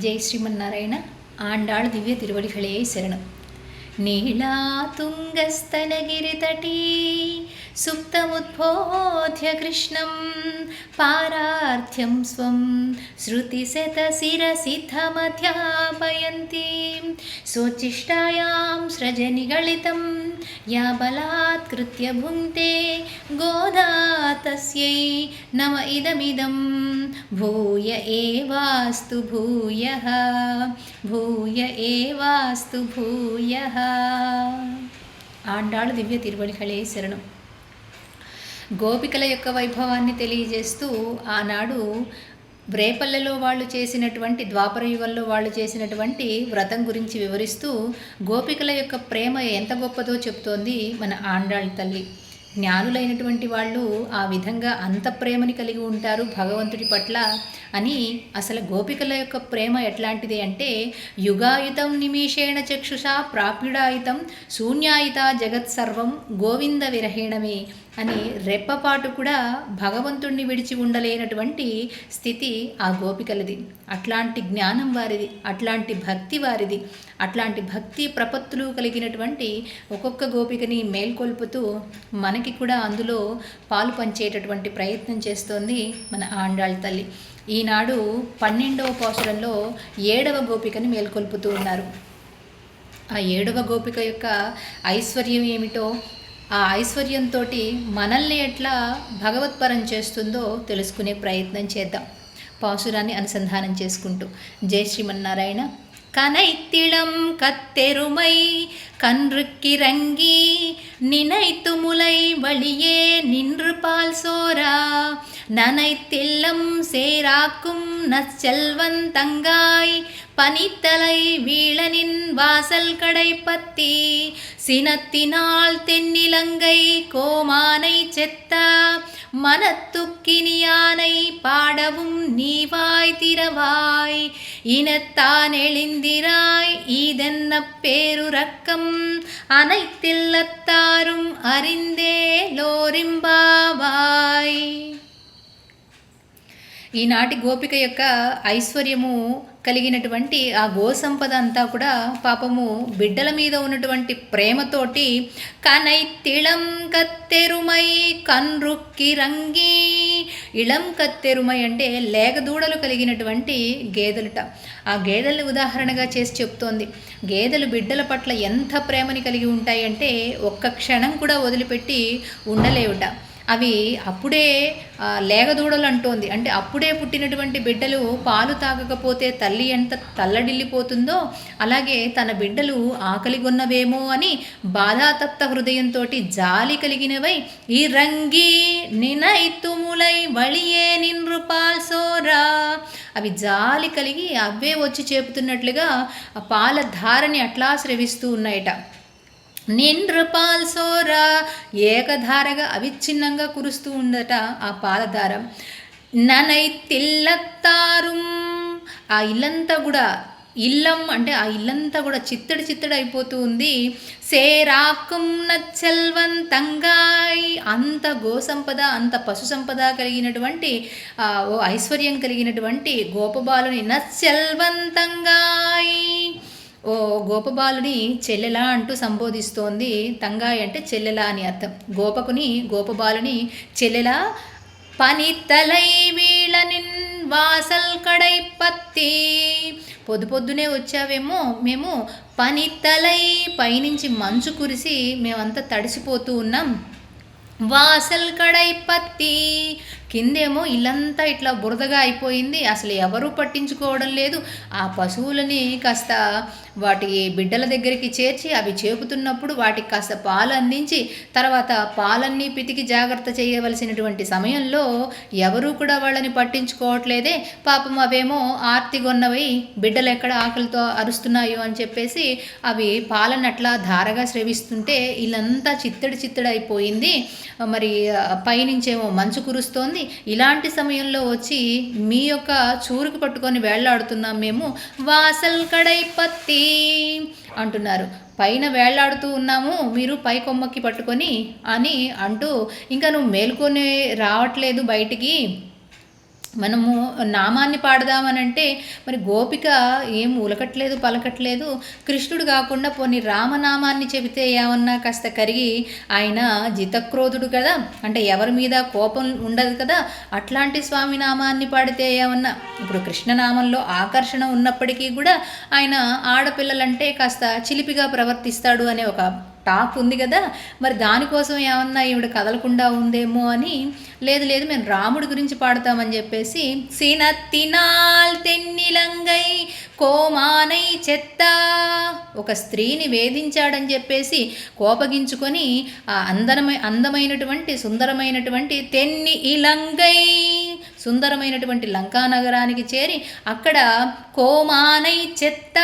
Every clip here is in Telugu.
ஜெய் ஸ்ரீமன்னாராயண. ஆண்டாள் திவ்ய திருவடிகளே சரணம். नीलातुङ्गस्तनगिरितटी सुप्तमुद्बोध्य कृष्णं पारार्थ्यं स्वं श्रुतिशतशिरसिद्धमध्यापयन्तीं स्वोच्छिष्टायां सृजनिगलितं या बलात्कृत्य भुङ्क्ते गोदा तस्यै नम इदमिदं भूय एवास्तु भूयः भूय एवास्तु भूयः. ఆండాళ్ దివ్య తిరువడిகளే శరణం. గోపికల యొక్క వైభవాన్ని తెలియజేస్తూ ఆనాడు రేపల్లెలో వాళ్ళు చేసినటువంటి ద్వాపర యుగంలో వాళ్ళు చేసినటువంటి వ్రతం గురించి వివరిస్తూ గోపికల యొక్క ప్రేమ ఎంత గొప్పదో చెప్తోంది మన ఆండాళ్ తల్లి. జ్ఞానులైనటువంటి వాళ్ళు ఆ విధంగా అంత ప్రేమని కలిగి ఉంటారు భగవంతుడి పట్ల అని. అసలు గోపికల యొక్క ప్రేమ ఎట్లాంటిది అంటే, యుగాయుతం నిమిషేణ చక్షుషా ప్రాప్యుడాయుతం శూన్యాయుత జగత్సర్వం గోవింద విరహేణమే అని రెప్పపాటు కూడా భగవంతుణ్ణి విడిచి ఉండలేనటువంటి స్థితి ఆ గోపికలది. అట్లాంటి జ్ఞానం వారిది, అట్లాంటి భక్తి వారిది. అట్లాంటి భక్తి ప్రపత్తులు కలిగినటువంటి ఒక్కొక్క గోపికని మేల్కొల్పుతూ మనకి కూడా అందులో పాలు పంచేటటువంటి ప్రయత్నం చేస్తోంది మన ఆండాళ్ తల్లి. ఈనాడు 12వ పాసురంలో 7వ గోపికని మేల్కొల్పుతూ ఉన్నారు. ఆ 7వ గోపిక యొక్క ఐశ్వర్యం ఏమిటో, ఆ ఐశ్వర్యంతో మనల్ని ఎట్లా భగవత్పరం చేస్తుందో తెలుసుకునే ప్రయత్నం చేద్దాం పాసురాన్ని అనుసంధానం చేసుకుంటూ. జై శ్రీమన్నారాయణ. கனைத்திளம் கத்தெருமை கன்றுக்கிறங்கி நினைத்து முலை வழியே நின்று பால் சோரா நனைத்தில்லம் சேராக்கும் நற்செல்வன் தங்காய் பனித்தலை வீழனின் வாசல் கடை பத்தி சினத்தினால் தென்னிலங்கை கோமானை செத்த மனத்துக்கினியானை பாடவும் நீவாய் திரவாய் இனத்தான் எழுந்திராய் ஈதென்ன பேருரக்கம் அனைத்தில்லத்தாரும் அறிந்தே లోరింబావాయ్. ఈనాటి గోపిక యొక్క ఐశ్వర్యము కలిగినటువంటి ఆ గోసంపద అంతా కూడా పాపము బిడ్డల మీద ఉన్నటువంటి ప్రేమతోటి కనైతిళం కత్తెరుమై కన్రుక్కి రంగి. ఇళం కత్తెరుమై అంటే లేగదూడలు కలిగినటువంటి గేదెలుట. ఆ గేదెలను ఉదాహరణగా చేసి చెప్తోంది. గేదెలు బిడ్డల పట్ల ఎంత ప్రేమని కలిగి ఉంటాయంటే ఒక్క క్షణం కూడా వదిలిపెట్టి ఉండలేవుట. అవి అప్పుడే లేగదూడలు అంటోంది. అంటే అప్పుడే పుట్టినటువంటి బిడ్డలు పాలు తాగకపోతే తల్లి ఎంత తల్లడిల్లిపోతుందో, అలాగే తన బిడ్డలు ఆకలిగొన్నవేమో అని బాధాతప్త హృదయంతో జాలి కలిగినవై ఈ రంగి నినైతుములై వళియే నిన్రు పాల్ సోరా. అవి జాలి కలిగి అవే వచ్చి చేపుతున్నట్లుగా ఆ పాల ధారని అట్లా స్రవిస్తూ ఉన్నాయట. నిండ్రు పాల్ సోరా ఏకధారగా అవిచ్ఛిన్నంగా కురుస్తూ ఉండట ఆ పాలధారం. ననైతిల్లత్తారుం ఆ ఇల్లంతా కూడా, ఇల్లం అంటే ఆ ఇల్లంతా కూడా చిత్తడి చిత్తడి అయిపోతూ ఉంది. సేరాకుం నచ్చల్వన్ తంగాయ్ అంత గోసంపద అంత పశు సంపద కలిగినటువంటి ఓ ఐశ్వర్యం కలిగినటువంటి గోపబాలుని నచ్చల్వన్ తంగాయ్ ఓ గోపబాలుని చెల్లెలా అంటూ సంబోధిస్తోంది. తంగాయి అంటే చెల్లెలా అని అర్థం. గోపకుని గోపబాలుని చెల్లెలా. పనితలై వీళ్ళనిన్ వాసల్ కడై పత్తి పొద్దునే వచ్చావేమో, మేము పనితలై పైనుంచి మంచు కురిసి మేమంతా తడిసిపోతూ ఉన్నాం. వాసల్ కడై పత్తి కిందేమో ఇల్లంతా ఇట్లా బురదగా అయిపోయింది. అసలు ఎవరూ పట్టించుకోవడం లేదు. ఆ పశువులని కాస్త వాటి బిడ్డల దగ్గరికి చేర్చి అవి చేపుతున్నప్పుడు వాటికి కాస్త పాలు అందించి తర్వాత పాలన్నీ పితికి జాగ్రత్త చేయవలసినటువంటి సమయంలో ఎవరూ కూడా వాళ్ళని పట్టించుకోవట్లేదే. పాపం అవేమో ఆర్తిగొన్నవై బిడ్డలు ఎక్కడ ఆకలితో అరుస్తున్నాయో అని చెప్పేసి అవి పాలను అట్లా ధారగా స్రవిస్తుంటే ఇల్లంతా చిత్తడి చిత్తడి అయిపోయింది. మరి పైనుంచేమో మంచు కురుస్తోంది. ఇలాంటి సమయంలో వచ్చి మీ యొక్క చూరుకు పట్టుకొని వేళ్లాడుతున్నాం మేము. వాసల్ కడై పత్తి అంటున్నారు. పైన వేళ్లాడుతూ ఉన్నాము, మీరు పై కొమ్మకి పట్టుకొని అని అంటూ, ఇంకా నువ్వు మేల్కొని రావట్లేదు బయటికి, మనము నామాన్ని పాడదామనంటే మరి గోపిక ఏం ఉలకట్లేదు పలకట్లేదు. కృష్ణుడు కాకుండా పోనీ రామనామాన్ని చెబితే ఏమన్నా కాస్త కరిగి ఆయన జితక్రోధుడు కదా, అంటే ఎవరి మీద కోపం ఉండదు కదా. అట్లాంటి స్వామి నామాన్ని పాడితే ఏమన్నా, ఇప్పుడు కృష్ణనామంలో ఆకర్షణ ఉన్నప్పటికీ కూడా ఆయన ఆడపిల్లలంటే కాస్త చిలిపిగా ప్రవర్తిస్తాడు అనే ఒక టాక్ ఉంది కదా. మరి దానికోసం ఏమన్నా ఈవిడ కదలకుండా ఉందేమో అని, లేదు లేదు మేము రాముడి గురించి పాడతామని చెప్పేసి సీనత్తినాల్ తెన్నిలంగై కోమానై చెత్త, ఒక స్త్రీని వేధించాడని చెప్పేసి కోపగించుకొని ఆ అందమైనటువంటి సుందరమైనటువంటి తెన్ని ఇలంగై సుందరమైనటువంటి లంకా నగరానికి చేరి అక్కడ కోమానై చెత్త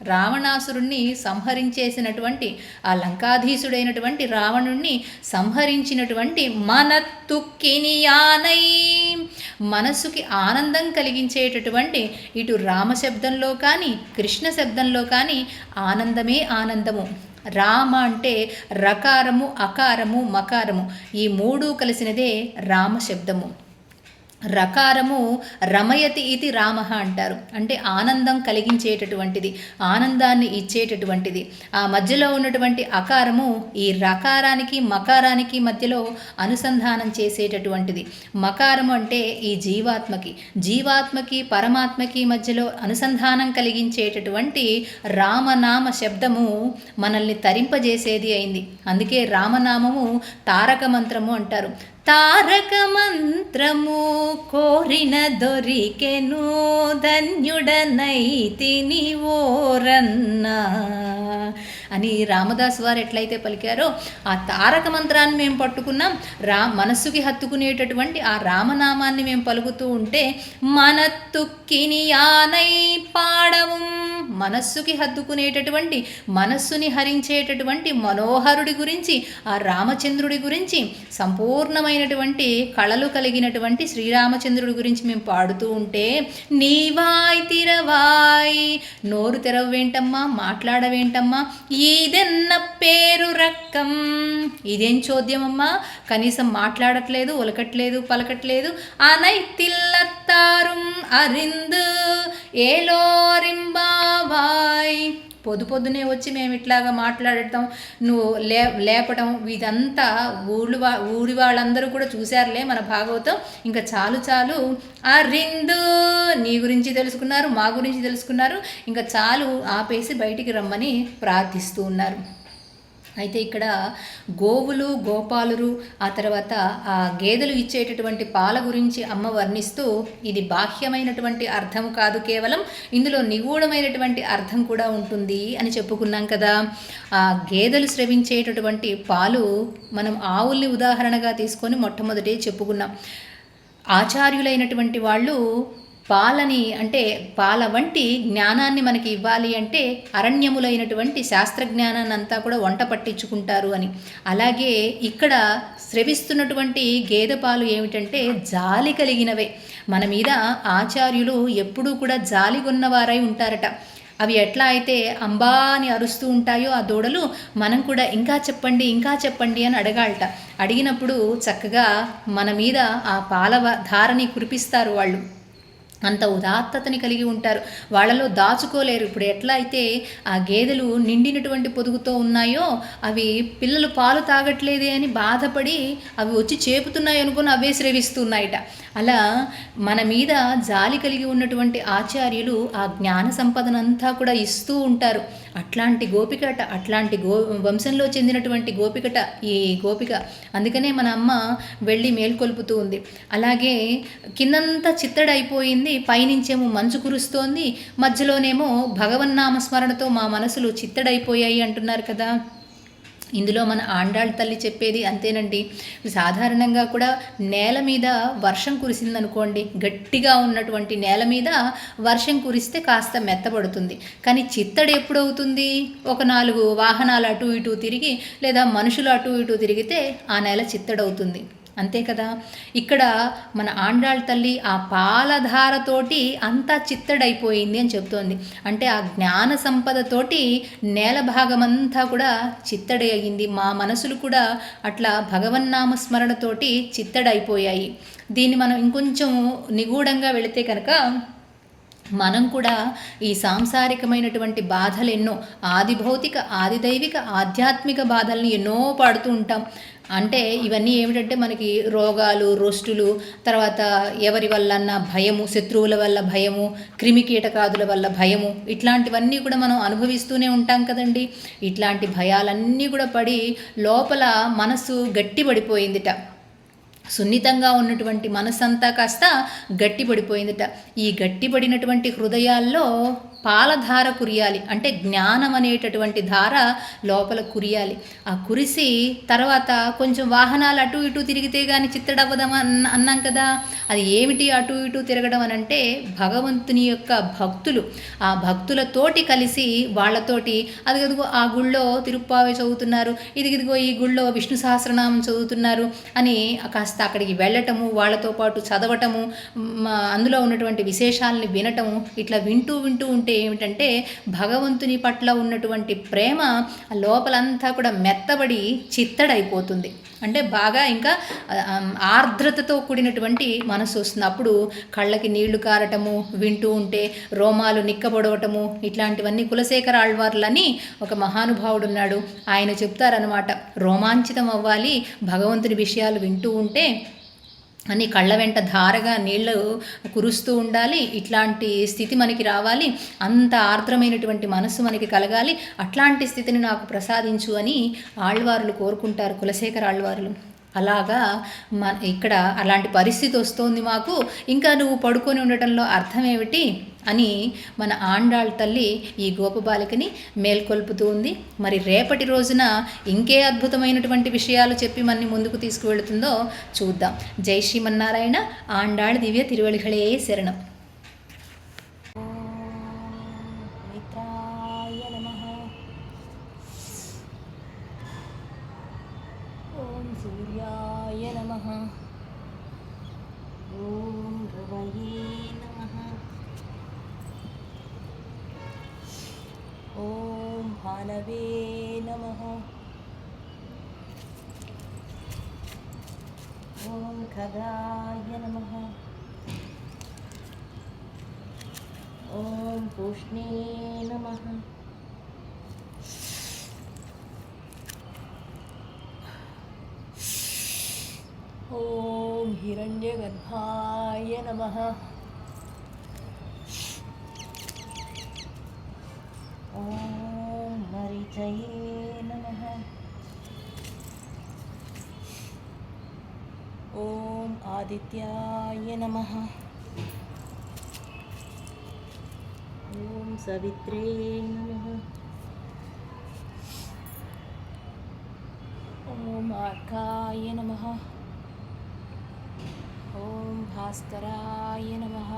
రావణాసురుణ్ణి సంహరించేసినటువంటి ఆ లంకాధీశుడైనటువంటి రావణుణ్ణి సంహరించినటువంటి మనత్తుక్కిని యానై, మనస్సుకి ఆనందం కలిగించేటటువంటి ఇటు రామశబ్దంలో కానీ కృష్ణ శబ్దంలో కానీ ఆనందమే ఆనందము. రామ అంటే రకారము అకారము మకారము ఈ మూడు కలిసినదే రామశబ్దము. రకారము రమయతి ఇది రామ అంటారు, అంటే ఆనందం కలిగించేటటువంటిది, ఆనందాన్ని ఇచ్చేటటువంటిది. ఆ మధ్యలో ఉన్నటువంటి అకారము ఈ రకారానికి మకారానికి మధ్యలో అనుసంధానం చేసేటటువంటిది. మకారము అంటే ఈ జీవాత్మకి పరమాత్మకి మధ్యలో అనుసంధానం కలిగించేటటువంటి రామనామ శబ్దము మనల్ని తరింపజేసేది అయింది. అందుకే రామనామము తారక మంత్రము అంటారు. తారక మంత్రము కోరిన దొరికెను ధన్యుడనైతిని ఓరన్నా అని రామదాస్ వారు ఎట్లయితే పలికారో ఆ తారక మంత్రాన్ని మేము పట్టుకున్నాం. మనస్సుకి హత్తుకునేటటువంటి ఆ రామనామాన్ని మేము పలుకుతూ ఉంటే మనత్తుక్కిని యానై పాడవు, మనస్సుకి హత్తుకునేటటువంటి మనస్సుని హరించేటటువంటి మనోహరుడి గురించి ఆ రామచంద్రుడి గురించి సంపూర్ణమైనటువంటి కళలు కలిగినటువంటి శ్రీరామచంద్రుడి గురించి మేము పాడుతూ ఉంటే నీవాయ్ తిరవాయ్, నోరు తెరవేంటమ్మా మాట్లాడవేంటమ్మా, ఈదెన్న పేరు రక్కం, ఇదేం చోద్యమమ్మా కనీసం మాట్లాడట్లేదు ఒలకట్లేదు పలకట్లేదు. అనైతిల్లత్తారుం అరిందు ఏలోరింబావాయ్, పొద్దునే వచ్చి మేము ఇట్లాగా మాట్లాడటం నువ్వు లేపటం ఇదంతా ఊరి వాళ్ళందరూ కూడా చూశారులే మన భాగవతం, ఇంకా చాలు అరిందు, నీ గురించి తెలుసుకున్నారు మా గురించి తెలుసుకున్నారు, ఇంకా చాలు ఆపేసి బయటికి రమ్మని ప్రార్థిస్తూ ఉన్నారు. అయితే ఇక్కడ గోవులు గోపాలురు ఆ తర్వాత ఆ గేదెలు ఇచ్చేటటువంటి పాల గురించి అమ్మ వర్ణిస్తూ ఇది బాహ్యమైనటువంటి అర్థం కాదు, కేవలం ఇందులో నిగూఢమైనటువంటి అర్థం కూడా ఉంటుంది అని చెప్పుకున్నాం కదా. ఆ గేదెలు స్రవించేటటువంటి పాలు మనం ఆవుల్ని ఉదాహరణగా తీసుకొని మొట్టమొదటి చెప్పుకున్నాం. ఆచార్యులైనటువంటి వాళ్ళు పాలని అంటే పాల వంటి జ్ఞానాన్ని మనకి ఇవ్వాలి అంటే అరణ్యములైనటువంటి శాస్త్రజ్ఞానాన్ని అంతా కూడా వంట పట్టించుకుంటారు అని. అలాగే ఇక్కడ స్రవిస్తున్నటువంటి గేదె పాలు ఏమిటంటే జాలి కలిగినవే. మన మీద ఆచార్యులు ఎప్పుడూ కూడా జాలిగొన్నవారై ఉంటారట. అవి ఎట్లా అయితే అంబా అని అరుస్తూ ఉంటాయో ఆ దూడలు, మనం కూడా ఇంకా చెప్పండి అని అడగాలట. అడిగినప్పుడు చక్కగా మన మీద ఆ పాల ధారని కురిపిస్తారు వాళ్ళు. అంత ఉదాత్తతని కలిగి ఉంటారు, వాళ్ళలో దాచుకోలేరు. ఇప్పుడు ఎట్లా అయితే ఆ గేదెలు నిండినటువంటి పొదుగుతో ఉన్నాయో అవి పిల్లలు పాలు తాగట్లేదే అని బాధపడి అవి వచ్చి చేపుతున్నాయి అనుకుని అవే స్రవిస్తున్నాయట. అలా మన మీద జాలి కలిగి ఉన్నటువంటి ఆచార్యులు ఆ జ్ఞాన సంపదనంతా కూడా ఇస్తూ ఉంటారు. అట్లాంటి గోపికట, అట్లాంటి వంశంలో చెందినటువంటి గోపికట ఈ గోపిక. అందుకనే మన అమ్మ వెళ్ళి మేల్కొల్పుతూ ఉంది. అలాగే కిందంతా చిత్తడైపోయింది, పైనుంచేమో మంచు కురుస్తోంది, మధ్యలోనేమో భగవన్నామస్మరణతో మా మనసులు చిత్తడైపోయాయి అంటున్నారు కదా. ఇందులో మన ఆండాళ్ళ తల్లి చెప్పేది అంతేనండి. సాధారణంగా కూడా నేల మీద వర్షం కురిసిందనుకోండి, గట్టిగా ఉన్నటువంటి నేల మీద వర్షం కురిస్తే కాస్త మెత్తబడుతుంది. కానీ చిత్తడి ఎప్పుడవుతుంది? ఒక 4 వాహనాలు అటు ఇటు తిరిగి లేదా మనుషులు అటు ఇటు తిరిగితే ఆ నేల చిత్తడవుతుంది. అంతే కదా. ఇక్కడ మన ఆండాళ్ తల్లి ఆ పాలధారతోటి అంతా చిత్తడైపోయింది అని చెప్తోంది. అంటే ఆ జ్ఞాన సంపదతోటి నేల భాగమంతా కూడా చిత్తడి అయ్యింది. మా మనసులు కూడా అట్లా భగవన్నామ స్మరణతోటి చిత్తడైపోయాయి. దీన్ని మనం ఇంకొంచెం నిగూఢంగా వెళితే కనుక మనం కూడా ఈ సాంసారికమైనటువంటి బాధలు ఎన్నో, ఆది భౌతిక, ఆది దైవిక, ఆధ్యాత్మిక బాధల్ని ఎన్నో పడుతూ ఉంటాం. అంటే ఇవన్నీ ఏమిటంటే మనకి రోగాలు, రొస్టులు, తర్వాత ఎవరి వల్లన్నా భయము, శత్రువుల వల్ల భయము, క్రిమికీటకాదుల వల్ల భయము, ఇట్లాంటివన్నీ కూడా మనం అనుభవిస్తూనే ఉంటాం కదండి. ఇట్లాంటి భయాలన్నీ కూడా పడి లోపల మనసు గట్టిపడిపోయిందిట. సున్నితంగా ఉన్నటువంటి మనసంతా కాస్త గట్టిపడిపోయిందిట. ఈ గట్టిపడినటువంటి హృదయాల్లో పాలధార కురియాలి. అంటే జ్ఞానం అనేటటువంటి ధార లోపల కురియాలి. ఆ కురిసి తర్వాత కొంచెం వాహనాలు అటు ఇటు తిరిగితే కానీ చిత్తడవ్వదాం అన్నాం కదా. అది ఏమిటి అటు ఇటు తిరగడం అని అంటే భగవంతుని యొక్క భక్తులు, ఆ భక్తులతోటి కలిసి వాళ్ళతోటి అదిగదిగో ఆ గుళ్ళో తిరుప్పావే చదువుతున్నారు, ఇదిగిదిగో ఈ గుళ్ళో విష్ణు సహస్రనామం చదువుతున్నారు అని కాస్త అక్కడికి వెళ్ళటము, వాళ్ళతో పాటు చదవటము, అందులో ఉన్నటువంటి విశేషాలని వినటము, ఇట్లా వింటూ ఉంటే ఏమిటంటే భగవంతుని పట్ల ఉన్నటువంటి ప్రేమ లోపలంతా కూడా మెత్తబడి చిత్తడైపోతుంది. అంటే బాగా ఇంకా ఆర్ద్రతతో కూడినటువంటి మనసు వస్తుంది. అప్పుడు కళ్ళకి నీళ్లు కారటము, వింటూ ఉంటే రోమాలు నిక్కబడవటము, ఇట్లాంటివన్నీ కులశేఖర ఆళ్వార్లని ఒక మహానుభావుడు ఉన్నాడు. ఆయన చెప్తారనమాట, రోమాంచితం అవ్వాలి భగవంతుని విషయాలు వింటూ ఉంటే అని, కళ్ళ వెంట ధారగా నీళ్లు కురుస్తూ ఉండాలి, ఇట్లాంటి స్థితి మనకి రావాలి, అంత ఆర్ద్రమైనటువంటి మనసు మనకి కలగాలి, అట్లాంటి స్థితిని నాకు ప్రసాదించు అని ఆళ్వారులు కోరుకుంటారు, కులశేఖర ఆళ్వారులు. అలాగా ఇక్కడ అలాంటి పరిస్థితి వస్తోంది మాకు, ఇంకా నువ్వు పడుకొని ఉండటంలో అర్థం ఏమిటి అని మన ఆండాళ్ తల్లి ఈ గోపబాలికని మేల్కొల్పుతూ ఉంది. మరి రేపటి రోజున ఇంకే అద్భుతమైనటువంటి విషయాలు చెప్పి మనని ముందుకు తీసుకువెళుతుందో చూద్దాం. జై శ్రీమన్నారాయణ. ఆండాళ్ దివ్య తిరువళిகளே శరణం. सूर्याय नमः. ॐ रवये नमः. ॐ भानवे नमः. ॐ खगाय नमः. ॐ पूष्णे नमः. ॐ हिरण्यगर्भाय नमः. ॐ मरीचये नमः. ॐ आदित्याय नमः. ॐ सवित्रे नमः. ॐ आर्काय नमः. ॐ भास्कराय नमः.